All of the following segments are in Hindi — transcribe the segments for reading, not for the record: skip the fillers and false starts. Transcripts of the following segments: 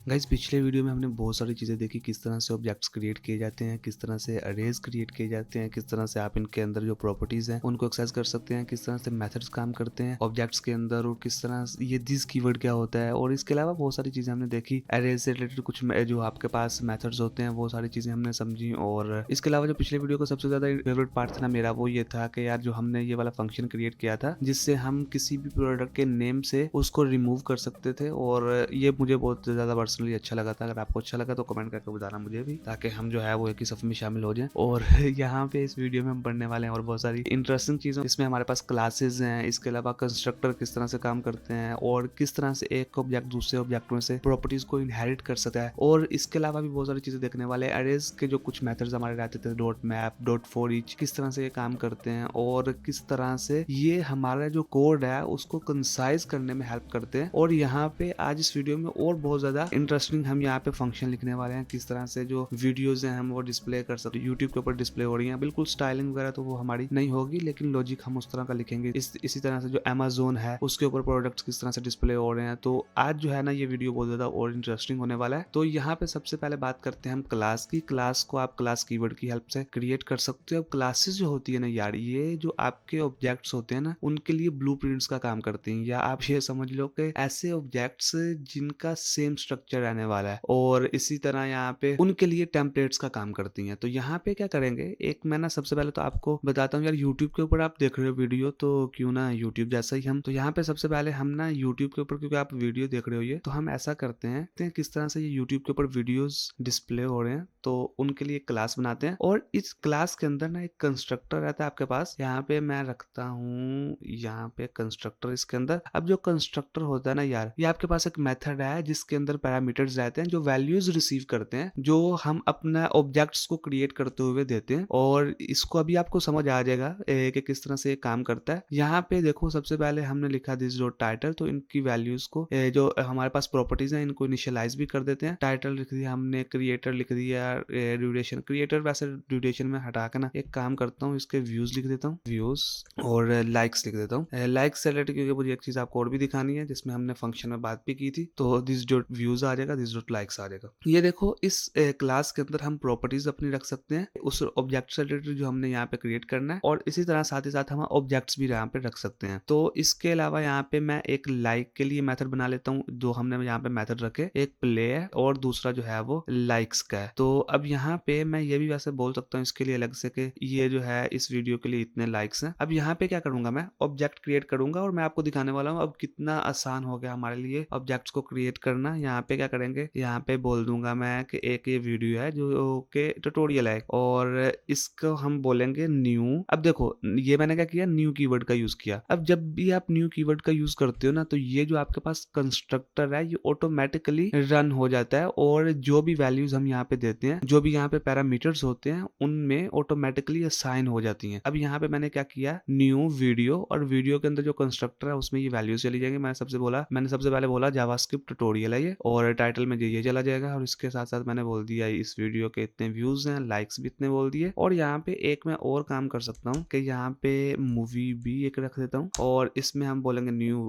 गाइस पिछले वीडियो में हमने बहुत सारी चीज़ें देखी, किस तरह से ऑब्जेक्ट्स क्रिएट किए जाते हैं, किस तरह से अरेज क्रिएट किए जाते हैं, किस तरह से आप इनके अंदर जो प्रॉपर्टीज हैं उनको एक्सेस कर सकते हैं, किस तरह से मेथड्स काम करते हैं ऑब्जेक्ट्स के अंदर, और किस तरह से ये दिस कीवर्ड क्या होता है। और इसके अलावा बहुत सारी चीज़ें हमने देखी, अरेज से रिलेटेड कुछ जो आपके पास मेथड्स होते हैं वो सारी चीज़ें हमने समझी। और इसके अलावा जो पिछले वीडियो का सबसे ज़्यादा फेवरेट पार्ट था ना मेरा, वो ये था कि यार जो हमने ये वाला फंक्शन क्रिएट किया था जिससे हम किसी भी प्रोडक्ट के नेम से उसको रिमूव कर सकते थे, और ये मुझे बहुत ज़्यादा पर्सनली अच्छा लगा था। अगर आपको अच्छा लगा तो कमेंट करके बताना मुझे भी, ताकि हम जो है वो एक ही सफ़र में शामिल हो जाएं। और यहाँ पे इस वीडियो में हम पढ़ने वाले हैं और बहुत सारी इंटरेस्टिंग चीज़ों, इसमें हमारे पास क्लासेस हैं, इसके अलावा कंस्ट्रक्टर किस तरह से काम करते हैं, और किस तरह से एक ऑब्जेक्ट दूसरे ऑब्जेक्ट में से प्रॉपर्टीज को इनहेरिट कर सकता है। और इसके अलावा भी बहुत सारी चीज़ें देखने वाले हैं। अरेज के जो कुछ मेथड्स हमारे रहते थे, dot map, dot for each, किस तरह से ये काम करते हैं और किस तरह से ये हमारा जो कोड है उसको कंसाइज करने में हेल्प करते हैं। और यहाँ पे आज इस वीडियो में और बहुत ज़्यादा इंटरेस्टिंग हम यहाँ पे फंक्शन लिखने वाले हैं, किस तरह से जो वीडियोस हैं हम वो डिस्प्ले कर सकते हैं। यूट्यूब के ऊपर डिस्प्ले हो रही हैं, बिल्कुल स्टाइलिंग वगैरह तो वो हमारी नहीं होगी, लेकिन लॉजिक हम उस तरह का लिखेंगे। इसी तरह से जो अमेज़न है उसके ऊपर प्रोडक्ट्स किस तरह से डिस्प्ले हो रहे हैं। तो आज जो है ना ये वीडियो बहुत ज़्यादा और इंटरेस्टिंग होने वाला है। तो यहाँ पे सबसे पहले बात करते हैं हम क्लास की। क्लास को आप क्लास कीवर्ड की हेल्प से क्रिएट कर सकते हो। अब क्लासेस जो होती है ना यार, ये जो आपके ऑब्जेक्ट्स होते हैं ना उनके लिए ब्लूप्रिंट्स का काम करती हैं, या आप ये समझ लो कि ऐसे ऑब्जेक्ट्स जिनका सेम स्ट्रक्चर रहने वाला है, और इसी तरह यहाँ पे उनके लिए टेम्पलेट्स का काम करती हैं। तो यहाँ पे क्या करेंगे, एक मैं ना सबसे पहले तो आपको बताता हूँ यार, यूट्यूब के ऊपर आप देख रहे हो वीडियो तो क्यों ना यूट्यूब जैसा ही हम, तो यहाँ पे सबसे पहले हम ना यूट्यूब के ऊपर, क्योंकि आप वीडियो देख रहे हो ये, तो हम ऐसा करते हैं किस तरह से ये यूट्यूब के ऊपर वीडियोस डिस्प्ले हो रहे हैं, तो उनके लिए क्लास बनाते हैं। और इस क्लास के अंदर ना एक कंस्ट्रक्टर रहता है आपके पास। यहाँ पे मैं रखता हूँ यहाँ पे कंस्ट्रक्टर इसके अंदर। अब जो कंस्ट्रक्टर होता है ना यार, ये आपके पास एक मेथड है जिसके अंदर पैरामीटर्स रहते हैं जो वैल्यूज रिसीव करते हैं, जो हम अपना ऑब्जेक्ट्स को क्रिएट करते हुए देते हैं। और इसको अभी आपको समझ आ जाएगा कि किस तरह से ये काम करता है। यहाँ पे देखो सबसे पहले हमने लिखा दिस डॉट टाइटल, तो इनकी वैल्यूज को जो हमारे पास प्रॉपर्टीज हैं इनको इनिशियलाइज भी कर देते हैं। टाइटल लिख दिया हमने, क्रिएटर लिख दिया, ड्यूरेशन, क्रिएटर वैसे ड्यूरेशन में हटा के ना एक काम करता हूँ, इसके व्यूज लिख देता हूँ, व्यूज, और लाइक्स लिख देता हूँ। लाइक्स से रिलेटेड क्योंकि मुझे एक चीज आपको और भी दिखानी है जिसमें हमने फंक्शन में बात भी की थी, तो दिस डॉट व्यूज आ जाएगा, दिस डॉट लाइक्स आ जाएगा। ये देखो इस क्लास के अंदर हम प्रॉपर्टीज अपनी रख सकते हैं उस ऑब्जेक्ट से रिलेटेड जो हमने यहाँ पे क्रिएट करना है, और इसी तरह साथ ही साथ हम ऑब्जेक्ट्स भी यहाँ पे रख सकते हैं। तो इसके अलावा यहाँ पे मैं एक लाइक के लिए मेथड बना लेता हूँ। दो हमने यहाँ पे मेथड रखे, एक प्ले है और दूसरा जो है वो लाइक्स का है। तो अब यहाँ पे मैं ये भी वैसे बोल सकता हूँ इसके लिए अलग से कि ये जो है इस वीडियो के लिए इतने लाइक्स हैं। अब यहाँ पे क्या करूंगा, मैं ऑब्जेक्ट क्रिएट करूंगा और मैं आपको दिखाने वाला हूँ अब कितना आसान हो गया हमारे लिए ऑब्जेक्ट्स को क्रिएट करना। यहाँ पे क्या करेंगे, यहाँ पे बोल दूंगा मैं कि एक ये वीडियो है जो के ट्यूटोरियल है, और इसको हम बोलेंगे न्यू। अब देखो ये मैंने क्या किया, न्यू कीवर्ड का यूज किया। अब जब भी आप न्यू कीवर्ड का यूज करते हो ना, तो ये जो आपके पास कंस्ट्रक्टर है ये ऑटोमेटिकली रन हो जाता है, और जो भी वैल्यूज हम यहाँ पे देते हैं, जो भी यहाँ पे पैरामीटर्स होते हैं उनमें ऑटोमेटिकली असाइन हो जाती हैं। अब यहाँ पे मैंने क्या किया, न्यू वीडियो, और वीडियो के अंदर जो कंस्ट्रक्टर है उसमें ये वैल्यूज चली जाएंगी। मैंने सबसे पहले बोला जावास्क्रिप्ट ट्यूटोरियल है ये, और टाइटल में ये चला जाएगा, और इसके साथ साथ मैंने बोल दिया इस वीडियो के इतने व्यूज हैं, लाइक्स भी इतने बोल दिए। और यहाँ पे एक मैं और काम कर सकता हूँ कि यहाँ पे मूवी भी एक रख देता हूँ, और इसमें हम बोलेंगे न्यू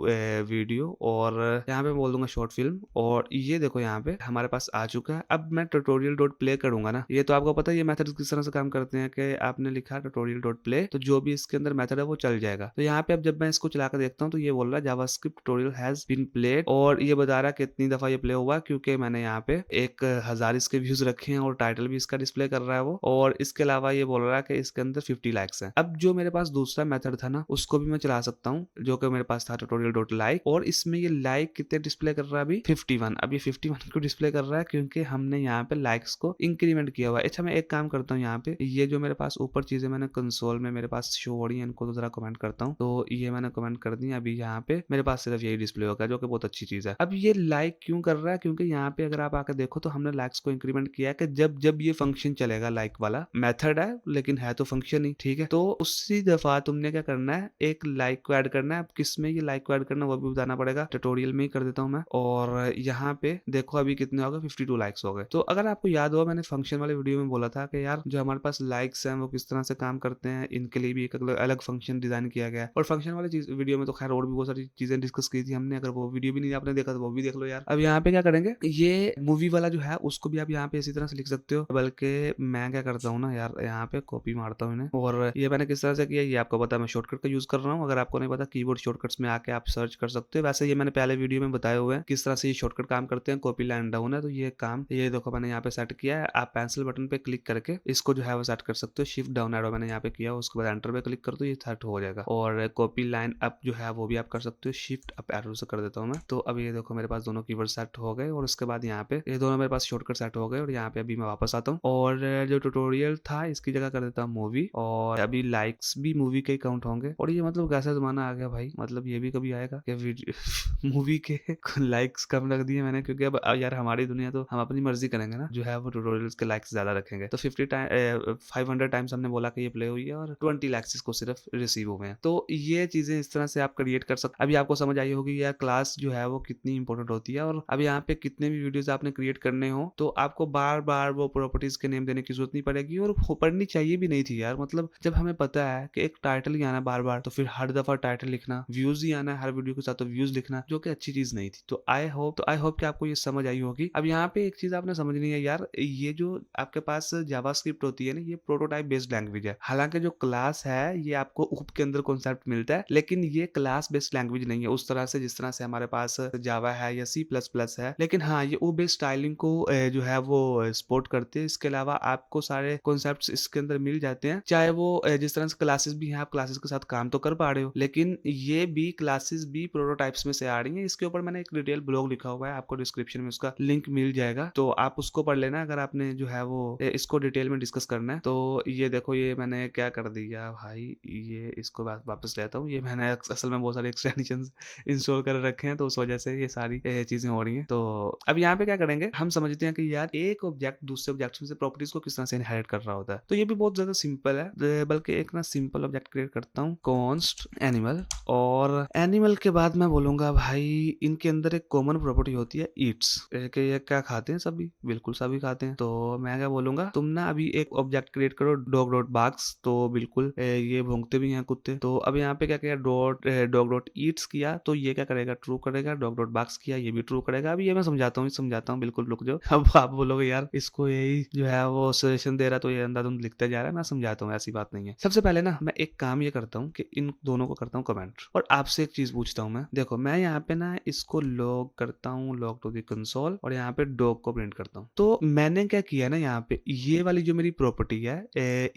वीडियो, और यहाँ पे बोल दूंगा शॉर्ट फिल्म। और ये देखो यहाँ पे हमारे पास आ चुका है। अब मैं ट्यूटोरियल डॉट प्ले करूंगा ना, ये तो आपको पता है ये मेथड किस तरह से काम करते हैं कि आपने लिखा ट्यूटोरियल डॉट प्ले, तो जो भी इसके अंदर मेथड है वो चल जाएगा। तो यहाँ पे अब जब मैं इसको चला कर देखता हूँ तो ये बोल रहा है JavaScript tutorial has been played, और ये बता रहा है कितनी दफा ये प्ले हुआ, क्योंकि मैंने यहाँ पे 1000 इसके व्यूज रखे हैं और टाइटल भी इसका डिस्प्ले कर रहा है वो। और इसके अलावा ये बोल रहा है कि इसके अंदर 50 लाइक्स हैं। अब जो मेरे पास दूसरा मेथड था ना उसको भी मैं चला सकता हूँ, जो कि मेरे पास था ट्यूटोरियल डॉट लाइक, और इसमें ये लाइक कितने डिस्प्ले कर रहा है अभी 51। अब ये 51 को डिस्प्ले कर रहा है क्योंकि हमने यहाँ पे लाइक्स को इंक्रीमेंट किया हुआ है। अच्छा मैं एक काम करता हूँ, यहाँ पे ये जो मेरे पास ऊपर चीजें मैंने कंसोल में मेरे पास शो हो रही है इनको तो जरा कमेंट करता हूँ। तो ये मैंने कमेंट कर दी, अभी यहाँ पे मेरे पास सिर्फ यही डिस्प्ले होगा, जो कि बहुत अच्छी चीज है। अब ये लाइक क्यों कर रहा है, क्योंकि यहाँ पे अगर आप आकर देखो तो हमने लाइक्स को इंक्रीमेंट किया है कि जब जब ये फंक्शन चलेगा, लाइक वाला मेथड है लेकिन है तो फंक्शन ही, ठीक है। तो उसी दफा तुमने क्या करना है, एक लाइक को ऐड करना है। अब किस में ये लाइक को ऐड करना है वो भी बताना पड़ेगा, ट्यूटोरियल में ही कर देता हूँ मैं। और यहाँ पे देखो अभी कितने हो गए, 52 लाइक्स हो गए। तो अगर आपको याद हो मैंने फंक्शन वाले वीडियो में बोला था कि यार जो हमारे पास लाइक्स हैं वो किस तरह से काम करते हैं, इनके लिए भी एक अलग फंक्शन डिजाइन किया गया है। और फंक्शन वाले वीडियो में तो खैर और भी बहुत सारी चीजें डिस्कस की थी हमने, अगर वो वीडियो भी नहीं आपने देखा तो वो भी देख लो यार। अब यहाँ पे क्या करेंगे, ये मूवी वाला जो है उसको भी आप यहाँ पे इसी तरह से लिख सकते हो, बल्कि मैं क्या करता हूँ ना यार, यहाँ पे कॉपी मारता हूँ इन्हें। और ये मैंने किस तरह से किया ये आपको पता है, मैं शॉर्टकट का यूज कर रहा हूँ। अगर आपको नहीं पता, कीबोर्ड शॉर्टकट्स में आके आप सर्च कर सकते हो। वैसे ये मैंने पहले वीडियो में बताए हुए हैं किस तरह से ये शॉर्टकट काम करते हैं। कॉपी लाइन डाउन है तो ये काम, ये देखो मैंने यहाँ पे सेट किया है। आप पेंसिल बटन पे क्लिक करके इसको जो है वो सेट कर सकते हो। शिफ्ट डाउन एरो मैंने यहाँ पे किया, उसके बाद एंटर पे क्लिक कर दो, ये सेट हो जाएगा। और कॉपी लाइन अप जो है वो भी आप कर सकते हो, शिफ्ट अप एरो से कर देता हूँ मैं। तो अब ये देखो मेरे पास दोनों कीवर्ड सेट हो गए, और उसके बाद यहाँ पे ये दोनों मेरे पास शॉर्टकट सेट हो गए। और यहाँ पे अभी मैं वापस आता हूँ, और जो ट्यूटोरियल था इसकी जगह कर देता हूँ मूवी, और अभी लाइक्स भी मूवी के काउंट होंगे। और ये मतलब कैसा जमाना आ गया भाई, मतलब ये भी कभी आएगा कि वीडियो मूवी के लाइक्स कम रख दिए मैंने, क्योंकि अब यार हमारी दुनिया तो हम अपनी मर्जी करेंगे ना, जो है वो ट्यूटोरियल्स के लाइक्स ज्यादा रखेंगे। तो 500 टाइम्स हमने बोला कि ये प्ले हुई है, और 20 लाइक्स इसको सिर्फ रिसीव हुए हैं। तो ये चीजें इस तरह से आप क्रिएट कर सकते। अभी आपको समझ आई होगी यार क्लास जो है वो कितनी इंपॉर्टेंट होती है। और अब यहाँ पे कितने भी वीडियोस आपने क्रिएट करने हो तो आपको बार बार वो प्रॉपर्टीज के नेम देने की जरूरत नहीं पड़ेगी, और पढ़नी चाहिए भी नहीं थी यार। मतलब जब हमें पता है कि एक टाइटल ही आना बार बार, तो फिर हर दफा टाइटल लिखना, व्यूज ही आना है हर वीडियो के साथ, तो व्यूज लिखना, जो कि अच्छी चीज नहीं थी। तो आई होप कि आपको ये समझ आई होगी। अब यहाँ पे एक चीज आपने समझनी है यार, ये जो आपके पास जावास्क्रिप्ट होती है ना, ये प्रोटोटाइप बेस्ड लैंग्वेज है। हालांकि जो क्लास है ये आपको ऊप के अंदर कॉन्सेप्ट मिलता है, लेकिन ये क्लास बेस्ड लैंग्वेज नहीं है उस तरह से जिस तरह से हमारे पास जावा है या C++ है। लेकिन हाँ, ये ओ बेस्ड स्टाइलिंग को जो है वो सपोर्ट करते हैं। इसके अलावा आपको सारे कॉन्सेप्ट्स इसके अंदर मिल जाते हैं, चाहे वो जिस तरह से क्लासेस भी हैं, आप क्लासेस के साथ काम तो कर पा रहे हो, लेकिन ये भी क्लासेस भी प्रोटोटाइप्स में से आ रही हैं। इसके ऊपर मैंने एक डिटेल ब्लॉग लिखा हुआ है, आपको डिस्क्रिप्शन में उसका लिंक मिल जाएगा, तो आप उसको पढ़ लेना अगर आपने जो है वो इसको डिटेल में डिस्कस करना है। तो ये देखो, ये मैंने क्या कर दिया भाई, ये इसको वापस लेता हूँ। ये मैंने असल में बहुत सारे एक्सटेंशन इंस्टॉल कर रखे हैं, तो उस वजह से ये सारी चीजें हो रही हैं। तो अब यहाँ पे क्या करेंगे, हम समझते हैं कि यार एक ऑब्जेक्ट दूसरे ऑब्जेक्ट में से प्रॉपर्टीज को किस तरह से इनहेरिट कर रहा होता है। तो ये भी बहुत ज्यादा सिंपल है, बल्कि एक ना सिंपल ऑब्जेक्ट क्रिएट करता हूँ, कॉन्स्ट एनिमल। और एनिमल के बाद मैं बोलूंगा भाई इनके अंदर एक कॉमन प्रॉपर्टी होती है ईट्स, कि ये क्या खाते हैं, सभी बिल्कुल सभी खाते हैं। तो मैं क्या बोलूंगा, तुम ना अभी एक ऑब्जेक्ट क्रिएट करो डॉग डॉट बाग्स, तो बिल्कुल ये भौंकते भी हैं कुत्ते। तो अब यहाँ पे क्या किया, डॉग डॉट ईट्स किया, तो ये क्या करेगा, ट्रू करेगा। डॉग डॉट बाग्स किया, ये भी ट्रू करेगा। अभी ये मैं समझाता हूँ बिल्कुल रुक जाओ। अब आप बोलोगे यार इसको यही जो है वो सजेशन दे रहा, तो ये अंधाधुंध लिखते जा रहा है। मैं समझाता हूँ, ऐसी बात नहीं है। सबसे पहले ना मैं एक काम ये करता हूँ कि इन दोनों को करता हूँ कमेंट, और आपसे एक चीज पूछता हूँ मैं। देखो मैं यहाँ पे ना इसको लॉग करता हूँ, लॉग टू द कंसोल, और यहाँ पे डॉग को प्रिंट करता हूँ। तो मैंने क्या किया ना, यहाँ पे ये वाली जो मेरी प्रॉपर्टी है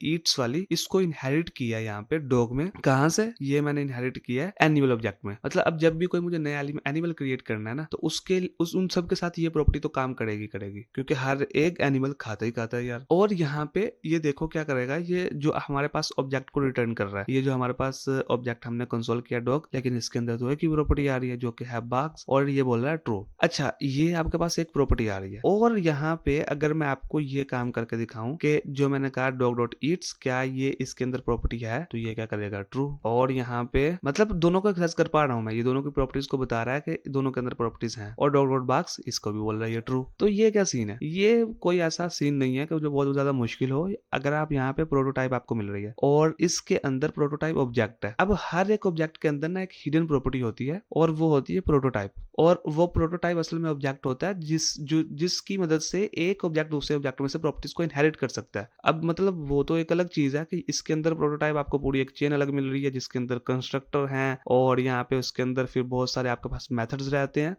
ईट्स वाली, इसको इनहेरिट किया यहाँ पे डॉग में। कहाँ से, ये मैंने इनहेरिट किया है एनिमल ऑब्जेक्ट में। मतलब अब जब भी कोई मुझे नया एनिमल क्रिएट करना है ना, तो उसके उन सब के साथ ये प्रॉपर्टी तो काम करेगी, क्योंकि हर एक एनिमल खाता ही खाता है यार। और यहाँ पे ये देखो क्या करेगा, ये जो हमारे पास ऑब्जेक्ट को रिटर्न कर रहा है, ये जो हमारे पास ऑब्जेक्ट हमने कंसोल किया डॉग, लेकिन इसके अंदर तो एक ही प्रॉपर्टी आ रही है जो कि है बाग्स, और ये बोल रहा है ट्रू। अच्छा, ये आपके पास एक प्रॉपर्टी आ रही है। और यहाँ पे अगर मैं आपको ये काम करके दिखाऊं कि जो मैंने कहा डॉग डॉट ईट्स, क्या ये इसके अंदर प्रॉपर्टी है, तो ये क्या करेगा, ट्रू। और यहाँ पे मतलब दोनों को एक्सेस कर पा रहा हूं मैं, ये दोनों की प्रॉपर्टीज को बता रहा है कि दोनों के अंदर प्रॉपर्टीज हैं। और डॉग डॉट बाग्स इसको भी बोल रहा है ये ट्रू। तो ये क्या सीन है, ये कोई ऐसा सीन नहीं है कि जो बहुत ज्यादा मुश्किल हो। अगर आप यहाँ पे प्रोटोटाइप आपको मिल रही है, और इसके अंदर प्रोटोटाइप ऑब्जेक्ट है। अब हर एक ऑब्जेक्ट के अंदर ना एक हिडन प्रॉपर्टी होती है, और वो होती है प्रोटोटाइप। और वो प्रोटोटाइप असल में ऑब्जेक्ट होता है जिसकी मदद से एक ऑब्जेक्ट दूसरे ऑब्जेक्ट में से प्रॉपर्टीज को इनहेरिट कर सकता है। अब मतलब वो तो एक अलग चीज है कि इसके अंदर प्रोटोटाइप आपको पूरी एक चेन अलग मिल रही है, जिसके अंदर कंस्ट्रक्टर हैं, और यहाँ पे उसके अंदर फिर बहुत सारे आपके पास मेथड्स रहते हैं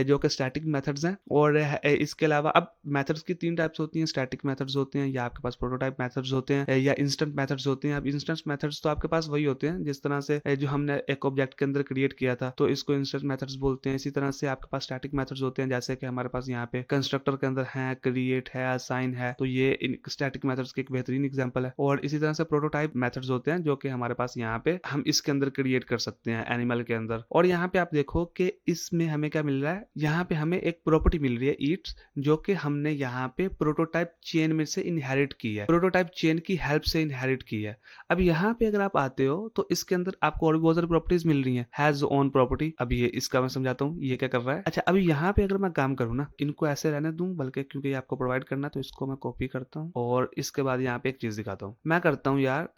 जो कि स्टैटिक मेथड्स हैं। और इसके अलावा अब मेथड्स की 3 टाइप्स होती हैं, स्टैटिक मेथड्स होते हैं, या आपके पास प्रोटोटाइप मेथड्स होते हैं, या इंस्टेंट मेथड्स होते हैं। अब इंस्टेंट मेथड्स तो आपके पास वही होते हैं जिस तरह से जो हमने एक ऑब्जेक्ट के अंदर क्रिएट किया था, तो इसको इंस्टेंट मेथड्स बोलते हैं। इसी तरह से आपके पास स्टैटिक मेथड्स होते हैं, जैसे कि हमारे पास यहाँ पे कंस्ट्रक्टर के अंदर है, क्रिएट है, असाइन है, तो ये स्टैटिक मेथड्स की एक बेहतरीन एग्जांपल है। और इसी तरह से प्रोटोटाइप मेथड्स होते हैं जो कि हमारे पास यहाँ पे हम इसके अंदर क्रिएट कर सकते हैं एनिमल के अंदर। और यहाँ पे आप देखो कि इसमें हमें क्या मिल रहा है, यहाँ पे हमें एक प्रॉपर्टी मिल रही है ईट्स, जो कि हमने यहाँ पे प्रोटोटाइप चेन में से इनहेरिट की है, प्रोटोटाइप चेन की हेल्प से इनहेरिट की है। अब यहाँ पे अगर आप आते हो तो इसके अंदर आपको और भी बहुत सारी प्रॉपर्टीज मिल रही है, हैज ओन प्रॉपर्टी। अब ये इसका मैं समझाता हूँ ये क्या कर रहा है। अच्छा, अभी यहाँ पे अगर मैं काम करूँ ना, इनको ऐसे रहने दूं, बल्कि क्योंकि आपको प्रोवाइड करना, तो इसको मैं कॉपी करता हूँ, और इसके बाद यहाँ पे एक चीज दिखाता हूँ। मैं करता हूँ यार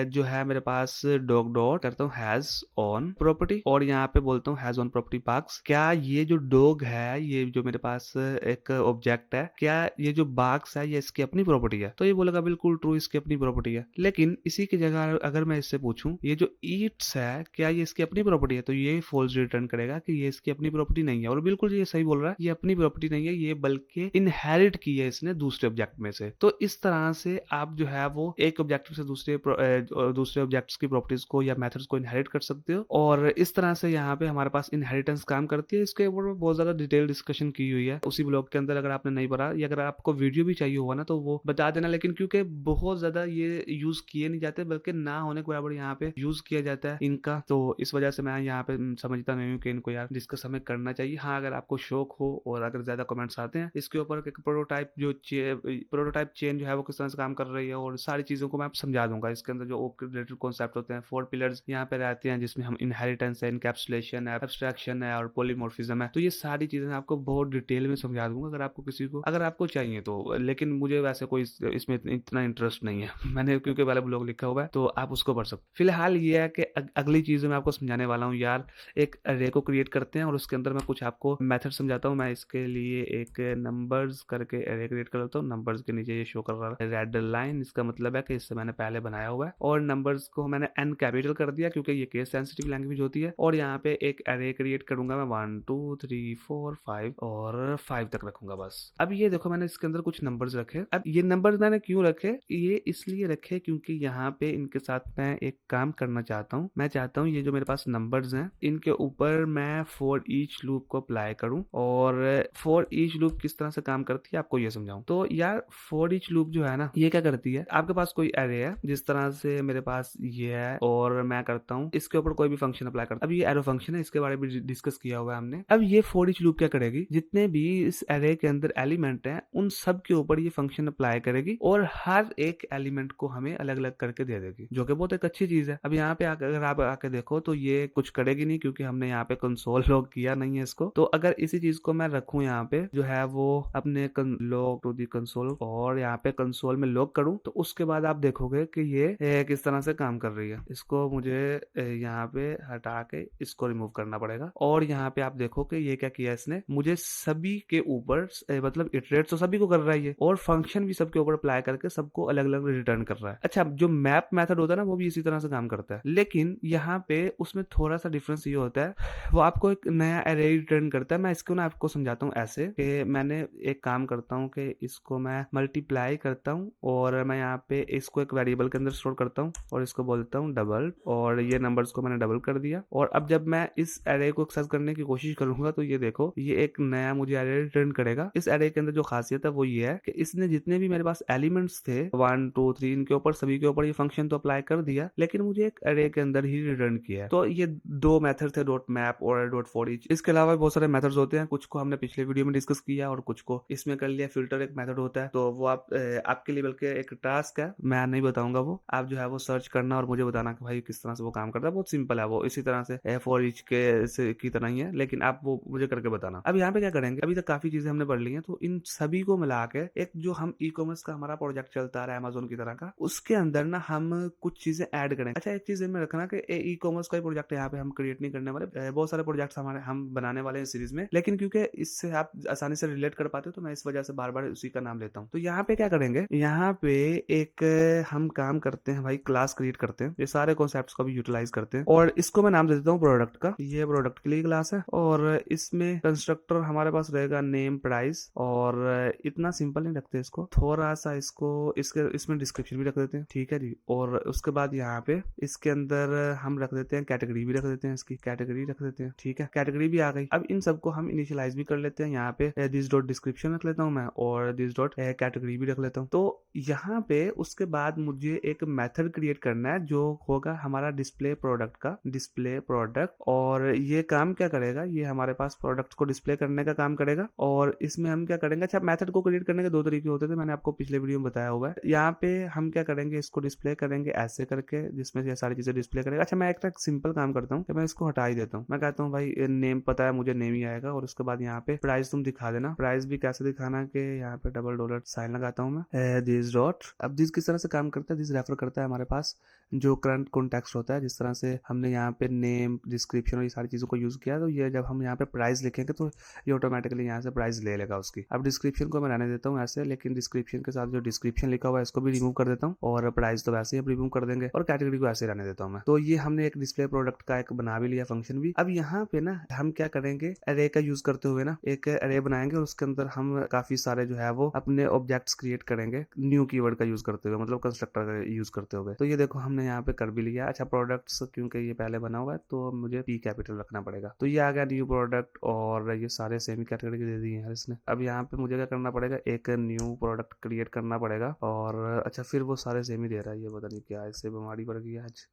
जो है मेरे पास डॉग डॉट करता हूँ हैज ऑन प्रॉपर्टी, और यहाँ पे बोलता हूँ हैज ऑन प्रॉपर्टी बाग्स। क्या ये जो जो डॉग है, ये जो मेरे पास एक ऑब्जेक्ट है, क्या ये जो बॉक्स है ये इसकी अपनी प्रॉपर्टी है? तो ये बोलेगा बिल्कुल ट्रू, इसकी अपनी प्रॉपर्टी है। लेकिन इसी की जगह अगर मैं इससे पूछूं ये जो ईट्स है क्या ये इसकी अपनी प्रॉपर्टी है, तो ये फॉल्स रिटर्न करेगा कि ये इसकी अपनी प्रॉपर्टी नहीं है। और बिल्कुल ये सही बोल रहा है, ये अपनी प्रॉपर्टी नहीं है, ये बल्कि इनहेरिट की है इसने दूसरे ऑब्जेक्ट में से। तो इस तरह से आप जो है वो एक ऑब्जेक्ट से दूसरे ऑब्जेक्ट्स की प्रॉपर्टीज को या मेथड्स को इनहेरिट कर सकते हो। और इस तरह से यहाँ पे हमारे पास इनहेरिटेंस काम करती है। इसके ऊपर बहुत ज्यादा डिटेल डिस्कशन की हुई है उसी ब्लॉग के अंदर, अगर आपने नहीं पढ़ा या अगर आपको वीडियो भी चाहिए होगा ना तो वो बता देना। लेकिन क्योंकि बहुत ज्यादा ये यूज किए नहीं जाते, बल्कि ना होने के बराबर यहाँ पे यूज किया जाता है इनका, तो इस वजह से मैं यहाँ पे समझता नहीं हूँ कि इनको यार डिस्कस हमें करना चाहिए। हाँ, अगर आपको शौक हो और अगर ज्यादा कमेंट्स आते हैं इसके ऊपर, प्रोटोटाइप चेन जो है वो किस तरह से काम कर रही है और सारी चीजों को मैं समझा दूंगा। इसके अंदर जो रिलेटेड कॉन्सेप्ट होते हैं, 4 पिलर्स यहाँ पे रहते हैं, जिसमें हम इनहेरिटेंस है, इनकैप्सुलेशन है, एब्स्ट्रैक्शन है और पॉलीमॉर्फिज्म है। तो ये सारी चीजें आपको बहुत डिटेल में समझा दूंगा अगर आपको चाहिए तो। लेकिन मुझे वैसे कोई इसमें इतना इंटरेस्ट नहीं है मैंने क्योंकि वाला ब्लॉग लिखा हुआ है तो आप उसको पढ़ सकते। फिलहाल ये है कि अगली चीज मैं आपको समझाने वाला हूँ यार। एक अरे को क्रिएट करते हैं और उसके अंदर मैं कुछ आपको मेथड समझाता हूँ। मैं इसके लिए एक नंबर्स करके अरे क्रिएट कर लेता हूँ। नंबर्स के नीचे ये शो कर रहा है रेड लाइन, इसका मतलब है कि इससे मैंने पहले बनाया हुआ है। और नंबर्स को मैंने एन कैपिटल कर दिया क्योंकि ये केस सेंसिटिव लैंग्वेज होती है। और यहाँ पे एक अरे क्रिएट करूंगा मैं 1 2 3 4 5 और 5 तक रखूंगा बस। अब ये देखो मैंने इसके अंदर कुछ नंबर्स रखे। अब ये नंबर्स मैंने क्यों रखे, ये इसलिए रखे क्योंकि यहाँ पे इनके साथ मैं एक काम करना चाहता हूँ। मैं चाहता हूँ ये जो मेरे पास नंबर्स हैं इनके ऊपर मैं फॉर ईच लूप को अप्लाई करूँ। और फॉर ईच लूप किस तरह से काम करती है आपको ये समझाऊं। तो यार फॉर ईच लूप जो है ना ये क्या करती है, आपके पास कोई एरे है जिस तरह से मेरे पास ये है और मैं करता हूँ इसके ऊपर कोई भी फंक्शन अप्लाई करता हूँ। अब ये एरो फंक्शन है, इसके बारे में डिस्कस किया हुआ है हमने। अब ये फॉर ईच लूप क्या करेगी, जितने भी इस एरे के अंदर एलिमेंट है उन सब के ऊपर ये फंक्शन अप्लाई करेगी और हर एक एलिमेंट को हमें अलग अलग करके दे देगी, जो कि बहुत एक अच्छी चीज है। अब यहाँ पे अगर आप आके देखो तो ये कुछ करेगी नहीं क्योंकि हमने यहाँ पे कंसोल लॉग किया नहीं है इसको। तो अगर इसी चीज को मैं रखूं यहाँ पे जो है वो अपने लॉग टू दी कंसोल और यहाँ पे कंसोल में लॉग करूं तो उसके बाद आप देखोगे कि ये किस तरह से काम कर रही है। इसको मुझे यहाँ पे हटा के इसको रिमूव करना पड़ेगा। और यहाँ पे आप देखो कि ये क्या किया इसने, मुझे सभी के ऊपर मतलब इटरेट तो सभी को कर रहा है ये, और फंक्शन भी सबके ऊपर अप्लाई करके सबको अलग अलग रिटर्न कर रहा है। अच्छा, जो मैप मेथड होता है ना वो भी इसी तरह से काम करता है, लेकिन यहाँ पे उसमें थोड़ा सा डिफरेंस ये होता है वो आपको एक नया एरे रिटर्न करता है। मैं इसको ना आपको समझाता हूँ ऐसे कि मैंने एक काम करता हूँ कि इसको मैं मल्टीप्लाई करता हूँ और मैं यहाँ पे इसको एक वेरिएबल के अंदर स्टोर करता हूँ और इसको बोलता हूँ डबल, और ये नंबर्स को मैंने डबल कर दिया। और अब जब मैं इस एरे को एक्सेस करने की कोशिश करूंगा तो ये देखो ये एक नया मुझे एरे रिटर्न करेगा। इस एरे के अंदर जो खासियत है वो ये है कि इसने जितने भी मेरे पास एलिमेंट्स थे 1 2 3 इनके ऊपर सभी के ऊपर ये फंक्शन तो अप्लाई कर दिया, लेकिन मुझे एक एरे के अंदर ही रिटर्न किया है। तो ये दो मेथड थे, डॉट मैप और डॉट फॉर ईच। इसके अलावा बहुत सारे मेथड्स होते हैं, कुछ को हमने पिछले वीडियो में डिस्कस किया और कुछ को इसमें कर लिया। फिल्टर एक मेथड होता है, तो वो आपके लिए बल्कि एक टास्क है, मैं नहीं बताऊंगा वो, आप जो है वो सर्च करना और मुझे बताना कि भाई किस तरह से वो काम करता है। बहुत सिंपल है वो, इसी तरह से फॉर ईच के की तरह ही है, लेकिन आप वो मुझे करके बताना। अब यहाँ पे क्या करेंगे, अभी तक काफी चीजें हमने पढ़ ली हैं, तो इन सभी को मिला के एक जो हम ई कॉमर्स का हमारा प्रोजेक्ट चलता रहा है अमेजोन की तरह का, उसके अंदर ना हम कुछ चीजें ऐड करेंगे। अच्छा, एक चीज में रखना कि ई कॉमर्स का प्रोजेक्ट यहाँ पे हम क्रिएट नहीं करने वाले, बहुत सारे प्रोजेक्ट्स हमारे हम बनाने वाले हैं सीरीज में, लेकिन क्योंकि इससे आप आसानी से रिलेट कर पाते हो तो मैं इस वजह से बार बार उसी का नाम लेता हूँ। तो यहाँ पे क्या करेंगे, यहाँ पे एक हम काम करते हैं भाई, क्लास क्रिएट करते हैं, ये सारे कॉन्सेप्ट्स को भी यूटिलाइज करते हैं और इसको मैं नाम दे देता हूँ प्रोडक्ट का। ये प्रोडक्ट के लिए क्लास है और इसमें कंस्ट्रक्टर हमारे पास रहेगा नेम प्राइस, और इतना सिंपल नहीं रखते इसको, थोड़ा सा इसको इसमें डिस्क्रिप्शन भी रख देते हैं, ठीक है जी। और उसके बाद यहाँ पे इसके अंदर हम रख देते हैं कैटेगरी भी रख देते हैं, इसकी कैटेगरी रख देते हैं, ठीक है, कैटेगरी भी आ गई। अब इन सबको हम इनिशियलाइज भी कर लेते हैं, यहाँ पे दिस डॉट डिस्क्रिप्शन रख लेता हूँ मैं और दिस डॉट कैटेगरी भी रख लेता हूँ। तो यहाँ पे उसके बाद मुझे एक मेथड क्रिएट करना है जो होगा हमारा डिस्प्ले प्रोडक्ट का, डिस्प्ले प्रोडक्ट। और ये काम क्या करेगा, ये हमारे पास प्रोडक्ट को डिस्प्ले करने का काम करेगा। और इसमें हम क्या करेंगे, अच्छा मेथड को क्रिएट करने के दो तरीके होते थे, मैंने आपको पिछले वीडियो में बताया हुआ है। यहाँ पे हम क्या करेंगे, इसको डिस्प्ले करेंगे ऐसे करके जिसमें ये सारी चीजें डिस्प्ले करेगा। अच्छा, मैं एक सिंपल काम करता हूँ कि मैं इसको हटा ही देता हूँ, मैं कहता हूँ भाई नेम पता है मुझे, नेम ही आएगा। और उसके बाद यहाँ पे प्राइस तुम दिखा देना, प्राइस भी कैसे दिखाना कि यहाँ पे डबल डॉलर साइन लगाता हूँ मैं, दिस डॉट। अब दिस किस तरह से काम करता है, दिस रेफर करता है हमारे पास जो करंट कॉन्टेक्स्ट होता है, जिस तरह से हमने यहाँ पे नेम डिस्क्रिप्शन और ये सारी चीजों को यूज किया। तो ये जब हम यहाँ पे प्राइस लिखेंगे तो ये ऑटोमेटिकली यहाँ से प्राइस ले लेगा उसकी। अब डिस्क्रिप्शन को मैं रहने देता हूँ ऐसे, लेकिन डिस्क्रिप्शन के साथ जो डिस्क्रिप्शन लिखा हुआ है इसको भी रिमूव कर देता हूँ और प्राइस तो वैसे ही हम रिमूव कर देंगे और कैटेगरी को ऐसे रहने देता हूँ मैं। तो ये हमने एक डिस्प्ले प्रोडक्ट का एक बना भी लिया फंक्शन भी। अब यहाँ पे ना हम क्या करेंगे, अरे का यूज करते हुए ना एक अरे बनाएंगे और उसके अंदर हम काफी सारे जो है वो अपने ऑब्जेक्ट्स क्रिएट करेंगे न्यू कीवर्ड का यूज करते हुए, मतलब कंस्ट्रक्टर का यूज करते हुए। तो ये देखो हमने यहाँ पे कर भी लिया। अच्छा प्रोडक्ट्स क्योंकि ये पहले बना हुआ है तो मुझे पी कैपिटल रखना पड़ेगा। तो ये आ गया न्यू प्रोडक्ट और ये सारे सेमी कैटेगरी दे दिए हैं इसने। अब यहाँ पे मुझे क्या करना पड़ेगा, एक न्यू प्रोडक्ट क्रिएट करना पड़ेगा। और अच्छा फिर वो सारे सेमी दे रहा है, ये पता नहीं क्या इससे बीमारी पड़ गई आज।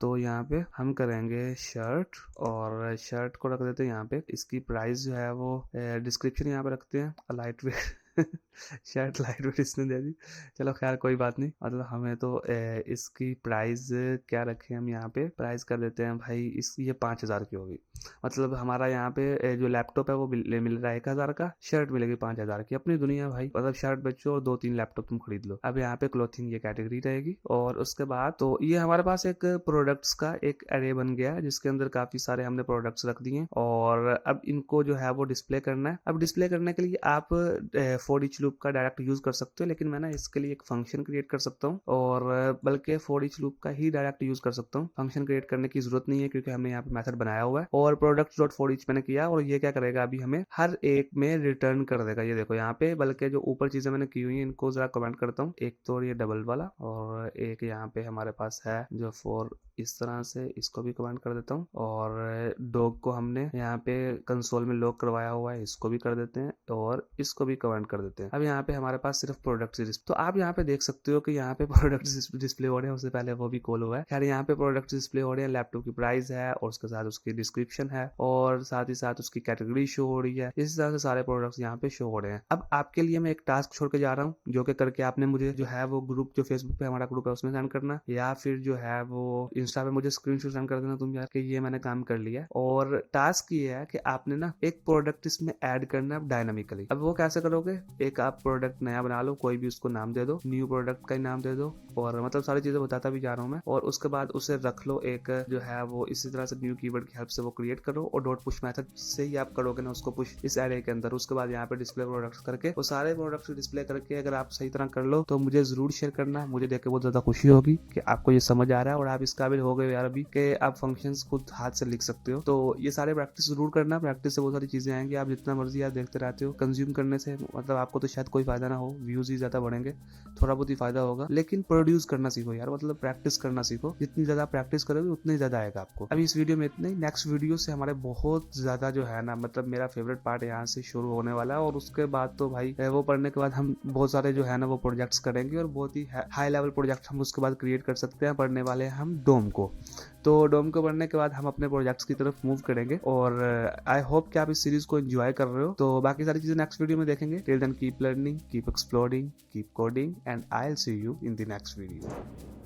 तो यहाँ पे हम करेंगे शर्ट और शर्ट को रख देते हैं यहाँ पे। इसकी प्राइस जो है वो डिस्क्रिप्शन यहाँ पे रखते हैं light weight shirt light weight इसने दे दी। चलो खैर कोई बात नहीं, मतलब हमें तो इसकी प्राइस क्या रखें हम, यहाँ पे प्राइस कर देते हैं भाई इसकी ये 5000 की होगी। मतलब हमारा यहाँ पे जो लैपटॉप है वो मिल रहा है 1000 का, शर्ट मिलेगी 5000 की। अपनी दुनिया भाई, मतलब शर्ट बेचो और 2-3 लैपटॉप तुम खरीद लो। अब यहाँ पे क्लोथिंग ये कैटेगरी रहेगी और उसके बाद तो ये हमारे पास एक प्रोडक्ट्स का एक अरे बन गया जिसके अंदर काफी सारे हमने प्रोडक्ट्स रख दिए और अब इनको जो है वो डिस्प्ले करना है। अब डिस्प्ले करने के लिए आप फॉर ईच लूप का डायरेक्ट यूज कर सकते हो, लेकिन मैं ना इसके लिए एक फंक्शन क्रिएट कर सकता हूँ और बल्कि फॉर ईच लूप का ही डायरेक्ट यूज कर सकता हूँ। फंक्शन क्रिएट करने की जरूरत नहीं है क्योंकि हमने यहाँ पे मेथड बनाया हुआ है और प्रोडक्ट्स डॉट फॉर ईच मैंने किया और ये क्या करेगा अभी हमें हर एक में रिटर्न कर देगा। ये देखो यहाँ पे, बल्कि जो ऊपर चीजें मैंने की हुई है इनको जरा कमेंट करता हूँ। एक तो ये डबल वाला और एक यहाँ पे हमारे पास है जो फॉर इस तरह से, इसको भी कमेंट कर देता हूँ। और डॉग को हमने यहाँ पे कंसोल में लॉक करवाया हुआ है, इसको भी कर देते हैं और इसको भी कमेंट कर देते हैं। अब यहाँ पे हमारे पास सिर्फ प्रोडक्ट्स, तो आप यहाँ पे देख सकते हो कि यहाँ पे प्रोडक्ट्स डिस्प्ले हो रहे हैं। उससे पहले वो भी कॉल हुआ है। खैर यहाँ पे प्रोडक्ट्स डिस्प्ले हो रहे हैं, लैपटॉप की प्राइस है और उसके साथ उसकी डिस्क्रिप्शन है और साथ ही साथ उसकी कैटेगरी शो हो रही है। इस तरह से सारे प्रोडक्ट्स यहाँ पे शो हो रहे हैं। अब आपके लिए मैं एक टास्क छोड़ के जा रहा हूँ जो कि करके आपने मुझे जो है वो ग्रुप, जो फेसबुक पे हमारा ग्रुप है उसमें सेंड करना, या फिर जो है वो इंस्टा पे मुझे स्क्रीनशॉट सेंड कर देना तुम यार कि ये मैंने काम कर लिया। और टास्क ये है कि आपने ना एक प्रोडक्ट इसमें ऐड करना है डायनामिकली। अब वो कैसे करोगे, एक आप प्रोडक्ट नया बना लो, कोई भी उसको नाम दे दो, न्यू प्रोडक्ट का ही नाम दे दो और मतलब सारी चीजें बताता भी जा रहा हूँ मैं। और उसके बाद उसे रख लो एक जो है वो इसी तरह से न्यू कीवर्ड की हेल्प से वो क्रिएट करो और डॉट पुश मेथड से ही आप करोगे ना उसको पुश इस एरे के अंदर। उसके बाद यहाँ पे डिस्प्ले प्रोडक्ट्स करके वो सारे प्रोडक्ट्स डिस्प्ले करके अगर आप सही तरह कर लो तो मुझे जरूर शेयर करना। मुझे देख के बहुत ज्यादा खुशी होगी कि आपको ये समझ आ रहा है और आप इस काबिल हो गए यार अभी कि आप फंक्शंस खुद हाथ से लिख सकते हो। तो ये सारे प्रैक्टिस जरूर करना, प्रैक्टिस से बहुत सारी चीजें आएंगी। आप जितना मर्जी आप देखते रहते हो, कंज्यूम करने से मतलब आपको तो शायद कोई फायदा ना हो, व्यूज ही ज्यादा बढ़ेंगे, थोड़ा बहुत ही फायदा होगा, लेकिन प्रोड्यूस करना सीखो यार, मतलब प्रैक्टिस करना सीखो। जितनी ज्यादा प्रैक्टिस करोगे उतनी ज्यादा आएगा आपको। अभी इस वीडियो में इतना ही। नेक्स्ट वीडियो से हमारे बहुत ज्यादा जो है ना, मतलब मेरा फेवरेट पार्ट यहाँ से शुरू होने वाला है और उसके बाद तो भाई वो पढ़ने के बाद हम बहुत सारे जो है ना वो प्रोजेक्ट्स करेंगे और बहुत ही हाई लेवल प्रोजेक्ट हम उसके बाद क्रिएट कर सकते हैं। पढ़ने वाले हैं हम डोम को, तो डोम को पढ़ने के बाद हम अपने प्रोजेक्ट्स की तरफ मूव करेंगे और आई होप कि आप इस सीरीज को एंजॉय कर रहे हो। तो बाकी सारी चीजें नेक्स्ट वीडियो में देखेंगे। Till then keep learning, keep exploring, keep coding and I will see you in the next video.